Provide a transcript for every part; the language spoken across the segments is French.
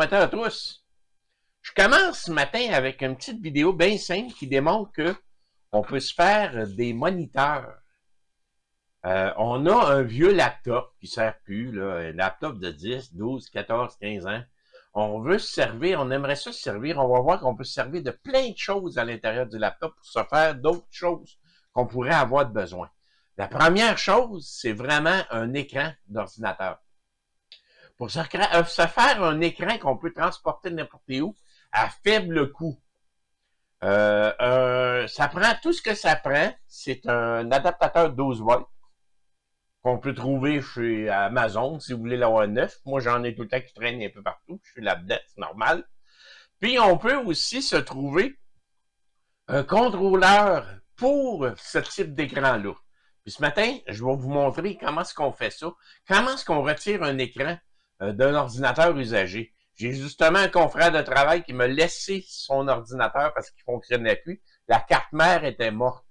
matin à tous. Je commence ce matin avec une petite vidéo bien simple qui démontre que on peut se faire des moniteurs. On a un vieux laptop qui ne sert plus, là, un laptop de 10, 12, 14, 15 ans. On veut se servir, on aimerait ça se servir, on va voir qu'on peut se servir de plein de choses à l'intérieur du laptop pour se faire d'autres choses qu'on pourrait avoir besoin. La première chose, c'est vraiment un écran d'ordinateur. Pour se faire un écran qu'on peut transporter n'importe où à faible coût. Ça prend tout ce que ça prend. C'est un adaptateur 12 volts qu'on peut trouver chez Amazon si vous voulez l'avoir neuf. Moi, j'en ai tout le temps qui traîne un peu partout. Je suis là-dedans, c'est normal. Puis, on peut aussi se trouver un contrôleur pour ce type d'écran-là. Puis ce matin, je vais vous montrer comment est-ce qu'on fait ça. Comment est-ce qu'on retire un écran d'un ordinateur usagé. J'ai justement un confrère de travail qui m'a laissé son ordinateur parce qu'il ne fonctionnait plus. La carte mère était morte.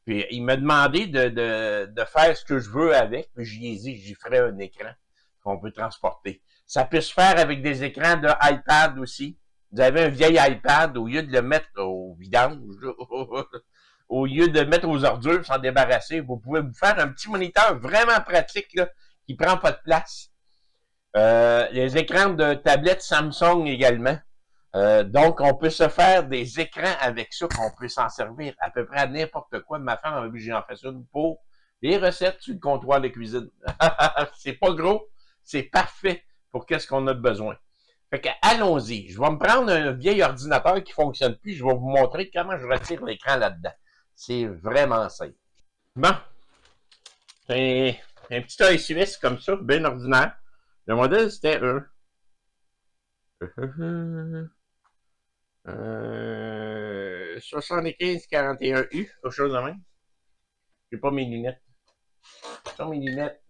Puis il m'a demandé de faire ce que je veux avec. Puis j'y ferai un écran qu'on peut transporter. Ça peut se faire avec des écrans de iPad aussi. Vous avez un vieil iPad, au lieu de le mettre au vidange, au lieu de le mettre aux ordures, s'en débarrasser, vous pouvez vous faire un petit moniteur vraiment pratique là, qui prend pas de place. Les écrans de tablettes Samsung également. Donc, on peut se faire des écrans avec ça, qu'on peut s'en servir à peu près à n'importe quoi. Ma femme a vu que j'en fais ça pour les recettes sur le comptoir de cuisine. C'est pas gros, c'est parfait pour qu'est-ce qu'on a besoin. Fait que, allons-y. Je vais me prendre un vieil ordinateur qui fonctionne plus. Je vais vous montrer comment je retire l'écran là-dedans. C'est vraiment simple. Bon. C'est un petit ASUS comme ça, bien ordinaire. Le modèle, c'était 7541U, quelque chose de même. J'ai pas mes lunettes. Sur mes lunettes.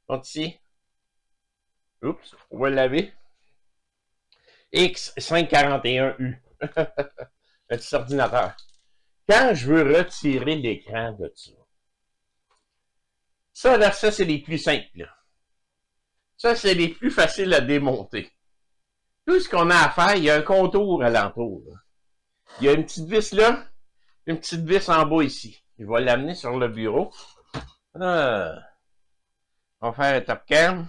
Sont ici. Oups, on va le laver. X541U. Un petit ordinateur. Quand je veux retirer l'écran de ça, là, ça, c'est les plus simples, là. Ça, c'est les plus faciles à démonter. Tout ce qu'on a à faire, il y a un contour alentour. Là. Il y a une petite vis là, une petite vis en bas ici. Je vais l'amener sur le bureau. On va faire un top cam.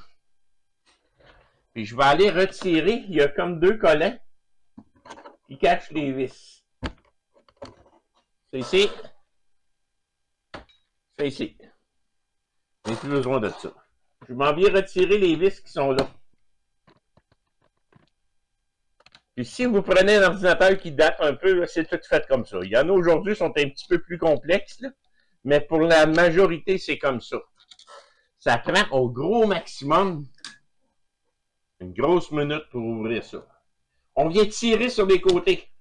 Puis je vais aller retirer. Il y a comme deux collants qui cachent les vis. C'est ici. C'est ici. Je n'ai plus besoin de ça. Je m'en viens retirer les vis qui sont là. Puis si vous prenez un ordinateur qui date un peu, c'est tout fait comme ça. Il y en a aujourd'hui qui sont un petit peu plus complexes, là, mais pour la majorité, c'est comme ça. Ça prend au gros maximum une grosse minute pour ouvrir ça. On vient tirer sur les côtés.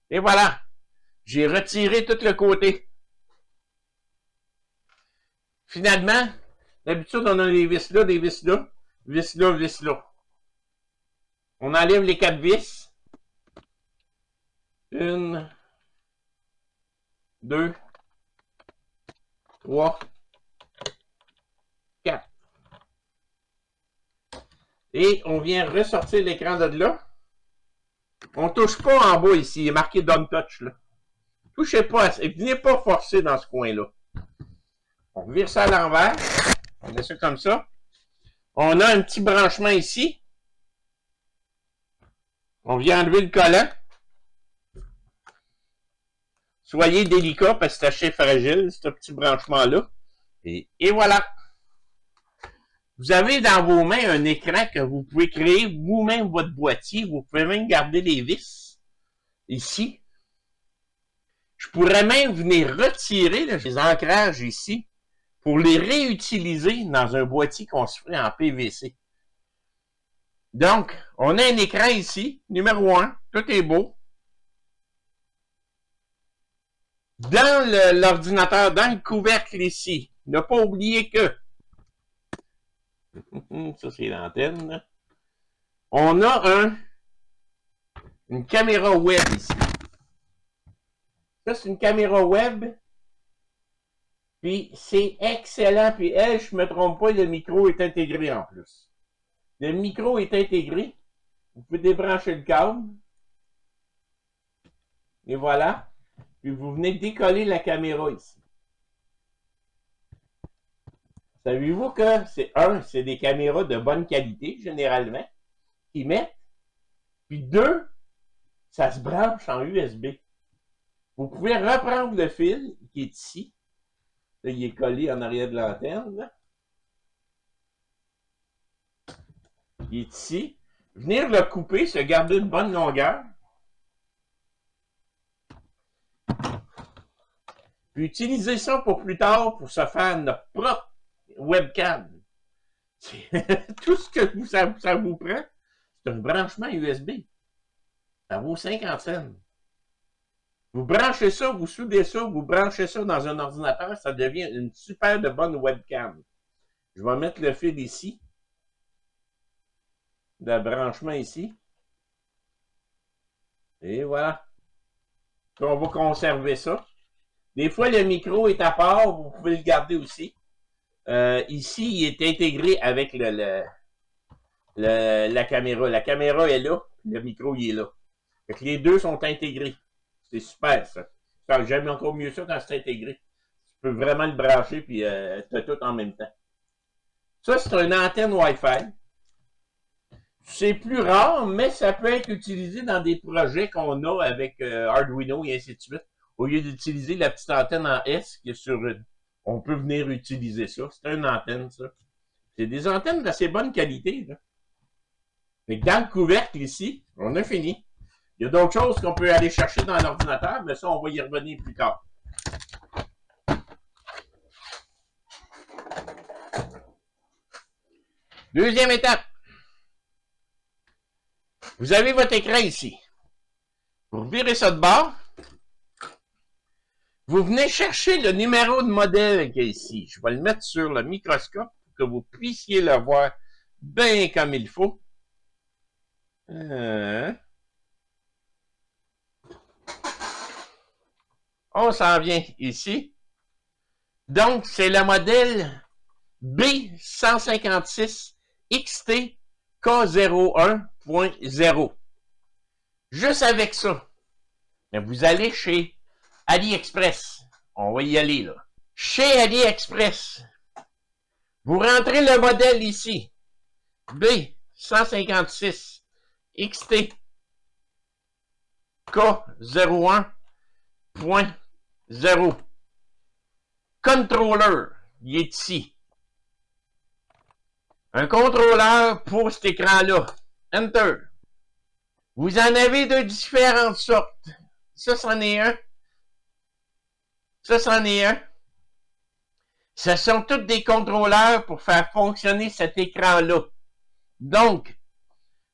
Et voilà, j'ai retiré tout le côté. Finalement, d'habitude, on a des vis là, vis là, vis là, vis là. On enlève les 4 vis. 1, 2, 3, 4. Et on vient ressortir l'écran de là. On touche pas en bas ici, il est marqué Don't Touch là. Touchez pas, venez pas forcer dans ce coin-là. On vire ça à l'envers. On met ça comme ça. On a un petit branchement ici. On vient enlever le collant. Soyez délicat parce que c'est assez fragile, ce petit branchement-là. Et voilà. Vous avez dans vos mains un écran que vous pouvez créer vous-même votre boîtier. Vous pouvez même garder les vis ici. Je pourrais même venir retirer là, les ancrages ici pour les réutiliser dans un boîtier qu'on se fait en PVC. Donc, on a un écran ici, numéro 1, tout est beau. Dans l'ordinateur, dans le couvercle ici, ne pas oublier que ça, c'est l'antenne. On a une caméra web ici. Ça, c'est une caméra web. Puis, c'est excellent. Puis, elle, je me trompe pas, le micro est intégré en plus. Le micro est intégré. Vous pouvez débrancher le câble. Et voilà. Puis, vous venez décoller la caméra ici. Savez-vous que c'est des caméras de bonne qualité, généralement, qu'ils mettent. Puis 2, ça se branche en USB. Vous pouvez reprendre le fil qui est ici. Là, il est collé en arrière de l'antenne. Il est ici. Venir le couper, se garder une bonne longueur. Puis utiliser ça pour plus tard pour se faire notre propre webcam. Tout ce que ça vous prend, c'est un branchement USB. Ça vaut 50 cents. Vous branchez ça, vous soudez ça, vous branchez ça dans un ordinateur, ça devient une super de bonne webcam. Je vais mettre le fil ici. Le branchement ici. Et voilà. Puis on va conserver ça. Des fois, le micro est à part, vous pouvez le garder aussi. Ici, il est intégré avec la caméra. La caméra est là, le micro il est là. Fait que les deux sont intégrés. C'est super, ça. J'aime encore mieux ça quand c'est intégré. Tu peux vraiment le brancher, puis tu as tout en même temps. Ça, c'est une antenne Wi-Fi. C'est plus rare, mais ça peut être utilisé dans des projets qu'on a avec Arduino et ainsi de suite. Au lieu d'utiliser la petite antenne en S qui est sur une, on peut venir utiliser ça. C'est une antenne, ça. C'est des antennes d'assez bonne qualité, là. Mais dans le couvercle ici, on a fini. Il y a d'autres choses qu'on peut aller chercher dans l'ordinateur, mais ça, on va y revenir plus tard. Deuxième étape. Vous avez votre écran ici. Pour virer ça de bord, vous venez chercher le numéro de modèle qui est ici. Je vais le mettre sur le microscope pour que vous puissiez le voir bien comme il faut. On s'en vient ici. Donc, c'est le modèle B156 XT K01.0. Juste avec ça, vous allez chez AliExpress. On va y aller, là. Chez AliExpress, vous rentrez le modèle ici. B156 XT K01.0. Controller, il est ici. Un contrôleur pour cet écran-là. Enter. Vous en avez de différentes sortes. Ça, c'en est un. Ça, c'en est un. Ce sont tous des contrôleurs pour faire fonctionner cet écran-là. Donc,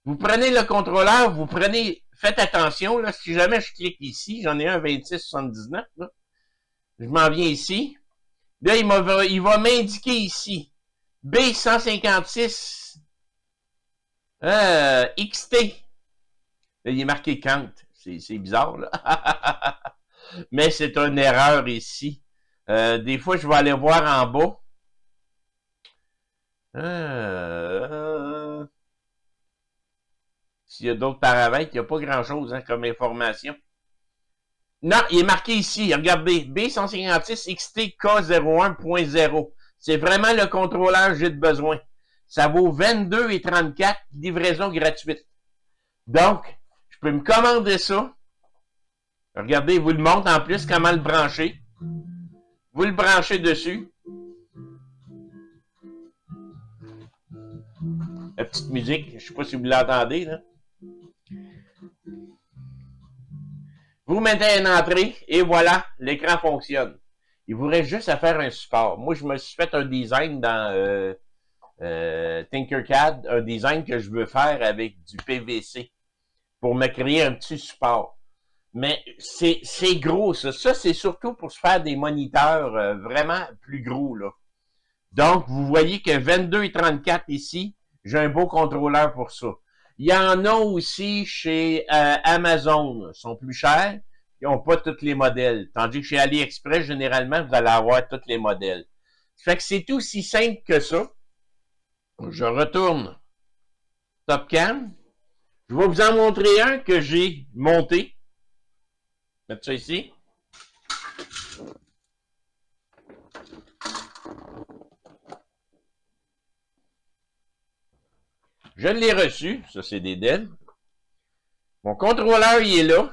vous prenez le contrôleur, vous prenez, faites attention, là, si jamais je clique ici, j'en ai un 2679, là. Je m'en viens ici. Là, il va m'indiquer ici. B156 XT. Là, il est marqué Kant. C'est bizarre, là. Mais c'est une erreur ici. Des fois, je vais aller voir en bas. S'il y a d'autres paramètres, il n'y a pas grand-chose, hein, comme information. Non, il est marqué ici. Regardez, B156 XT K01.0. C'est vraiment le contrôleur que j'ai de besoin. Ça vaut 22,34, livraison gratuite. Donc, je peux me commander ça. Regardez, il vous le montre en plus comment le brancher. Vous le branchez dessus. La petite musique, je ne sais pas si vous l'entendez, là. Vous mettez une entrée et voilà, l'écran fonctionne. Il vous reste juste à faire un support. Moi, je me suis fait un design dans Tinkercad, un design que je veux faire avec du PVC pour me créer un petit support. Mais c'est gros, ça. Ça, c'est surtout pour se faire des moniteurs vraiment plus gros, là. Donc, vous voyez que 22,34 ici, j'ai un beau contrôleur pour ça. Il y en a aussi chez Amazon, ils sont plus chers. qui n'ont pas tous les modèles. Tandis que chez AliExpress, généralement, vous allez avoir tous les modèles. Ça fait que c'est aussi simple que ça. Je retourne Top Cam. Je vais vous en montrer un que j'ai monté. Mettre ça ici. Je l'ai reçu. Ça, c'est des Dell. Mon contrôleur, il est là.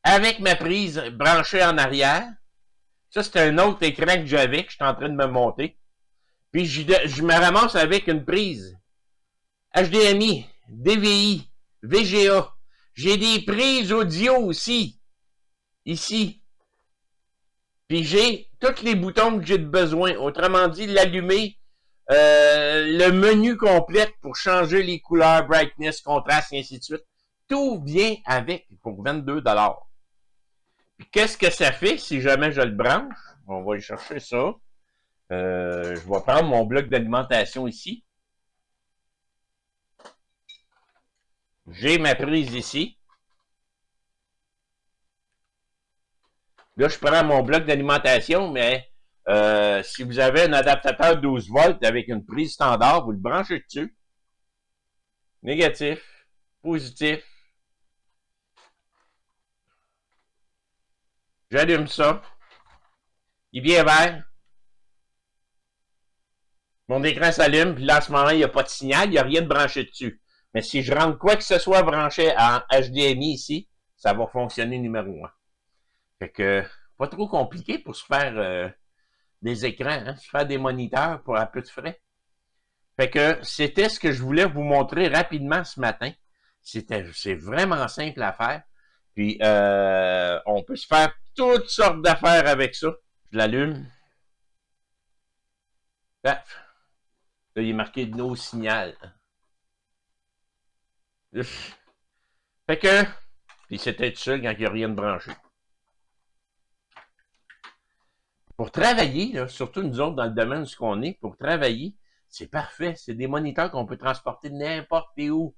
Avec ma prise branchée en arrière. Ça, c'est un autre écran que j'avais, que je suis en train de me monter. Puis, je me ramasse avec une prise HDMI, DVI, VGA. J'ai des prises audio aussi. Ici. Puis, j'ai tous les boutons que j'ai de besoin. Autrement dit, l'allumer, le menu complet pour changer les couleurs, brightness, contraste, et ainsi de suite. Tout vient avec pour 22 $. Puis qu'est-ce que ça fait si jamais je le branche? On va aller chercher ça. Je vais prendre mon bloc d'alimentation ici. J'ai ma prise ici. Là, je prends mon bloc d'alimentation, mais si vous avez un adaptateur 12 volts avec une prise standard, vous le branchez dessus. Négatif, positif. J'allume ça. Il vient vert. Mon écran s'allume, puis là, à ce moment, il n'y a pas de signal, il n'y a rien de branché dessus. Mais si je rentre quoi que ce soit branché en HDMI ici, ça va fonctionner numéro 1. Fait que, pas trop compliqué pour se faire des écrans, hein, se faire des moniteurs pour un peu de frais. Fait que, c'était ce que je voulais vous montrer rapidement ce matin. C'est vraiment simple à faire. Puis, on peut se faire toutes sortes d'affaires avec ça. Je l'allume. Paf. Là, il est marqué no signal. Fait que, puis c'était tout seul quand il n'y a rien de branché. Pour travailler, là, surtout nous autres dans le domaine où on est, pour travailler, c'est parfait. C'est des moniteurs qu'on peut transporter n'importe où.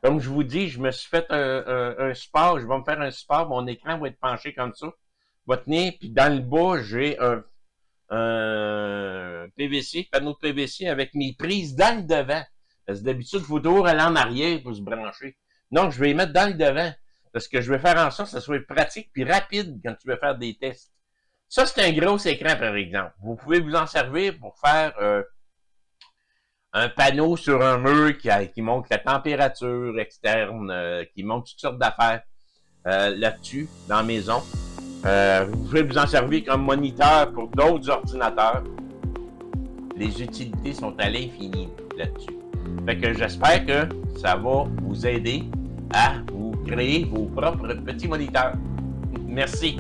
Comme je vous dis, je me suis fait un support. Je vais me faire un support. Mon écran va être penché comme ça. Va tenir. Puis dans le bas, j'ai un PVC, panneau de PVC avec mes prises dans le devant. Parce que d'habitude, il faut toujours aller en arrière pour se brancher. Non, je vais les mettre dans le devant. Parce que je vais faire en sorte que ça soit pratique puis rapide quand tu veux faire des tests. Ça, c'est un gros écran, par exemple. Vous pouvez vous en servir pour faire un panneau sur un mur qui montre la température externe, qui montre toutes sortes d'affaires là-dessus, dans la maison. Vous pouvez vous en servir comme moniteur pour d'autres ordinateurs. Les utilités sont à l'infini là-dessus. Fait que j'espère que ça va vous aider à vous créer vos propres petits moniteurs. Merci.